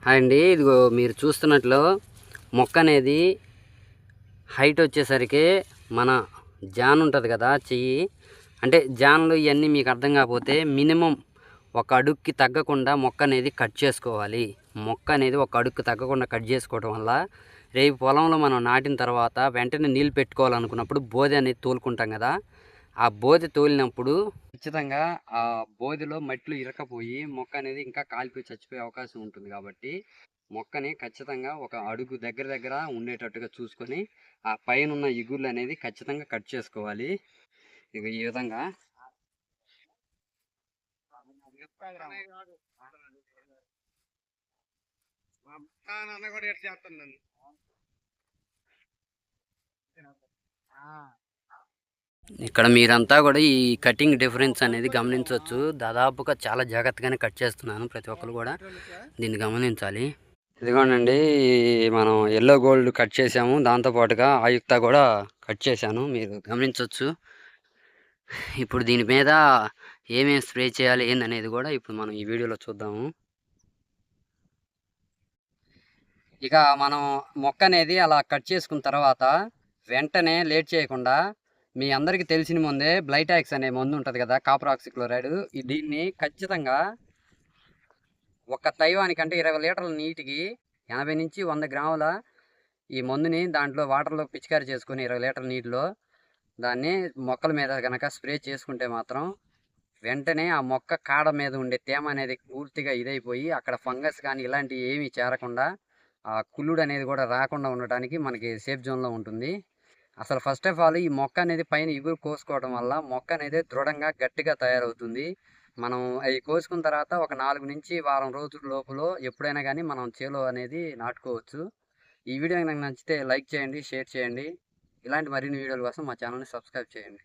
అండి ఇదిగో మీరు చూస్తున్నట్లు మొక్క అనేది హైట్ వచ్చేసరికి మన జాన్ ఉంటుంది కదా చెయ్యి అంటే జాన్లు ఇవన్నీ మీకు అర్థం కాకపోతే మినిమం ఒక అడుగుకి తగ్గకుండా మొక్క అనేది కట్ చేసుకోవాలి. మొక్క అనేది ఒక అడుగుకి తగ్గకుండా కట్ చేసుకోవడం వల్ల రేపు పొలంలో మనం నాటిన తర్వాత వెంటనే నీళ్ళు పెట్టుకోవాలనుకున్నప్పుడు బోదె అనేది తోలుకుంటాం కదా, ఆ బోదె తోలినప్పుడు ఖచ్చితంగా ఆ బోదెలో మట్టిలో ఇరకపోయి మొక్క అనేది ఇంకా కాలిపోయి చచ్చిపోయే అవకాశం ఉంటుంది. కాబట్టి మొక్కని ఖచ్చితంగా ఒక అడుగు దగ్గర దగ్గర ఉండేటట్టుగా చూసుకొని ఆ పైన ఉన్న ఇగుర్లు అనేది ఖచ్చితంగా కట్ చేసుకోవాలి. ఇక ఈ విధంగా ఇక్కడ మీరంతా కూడా ఈ కటింగ్ డిఫరెన్స్ అనేది గమనించవచ్చు. దాదాపుగా చాలా జాగ్రత్తగానే కట్ చేస్తున్నాను, ప్రతి ఒక్కరు కూడా దీన్ని గమనించాలి. ఇదిగోనండి, మనం ఎల్లో గోల్డ్ కట్ చేసాము, దాంతోపాటుగా ఆయుక్త కూడా కట్ చేశాను, మీరు గమనించవచ్చు. ఇప్పుడు దీని మీద ఏమేమి స్ప్రే చేయాలి ఏందనేది కూడా ఇప్పుడు మనం ఈ వీడియోలో చూద్దాము. ఇక మనం మొక్క అనేది అలా కట్ చేసుకున్న తర్వాత వెంటనే లేట్ చేయకుండా, మీ అందరికీ తెలిసిన ముందే బ్లైటాక్స్ అనే మందు ఉంటుంది కదా, కాపర్ ఆక్సిక్లోరైడ్, దీన్ని ఖచ్చితంగా ఒక తైవానికంటే 20 లీటర్ల నీటికి 80 నుంచి 100 గ్రాముల ఈ మందుని దాంట్లో వాటర్లో పిచికారి చేసుకుని 20 లీటర్ల నీటిలో దాన్ని మొక్కల మీద కనుక స్ప్రే చేసుకుంటే మాత్రం వెంటనే ఆ మొక్క కాడ మీద ఉండే తేమ అనేది పూర్తిగా ఇదైపోయి అక్కడ ఫంగస్ కానీ ఇలాంటివి ఏమీ చేరకుండా ఆ కుళ్ళుడు అనేది కూడా రాకుండా ఉండటానికి మనకి సేఫ్ జోన్లో ఉంటుంది. అసలు ఫస్ట్ ఆఫ్ ఆల్ ఈ మొక్క అనేది పైన ఇగురు కోసుకోవడం వల్ల మొక్క అనేది దృఢంగా గట్టిగా తయారవుతుంది. మనం అవి కోసుకున్న తర్వాత ఒక 4 నుంచి వారం రోజుల లోపల ఎప్పుడైనా కానీ మనం చేలో అనేది నాటుకోవచ్చు. ఈ వీడియో నాకు నచ్చితే లైక్ చేయండి, షేర్ చేయండి. ఇలాంటి మరిన్ని వీడియోల కోసం మా ఛానల్ని సబ్స్క్రైబ్ చేయండి.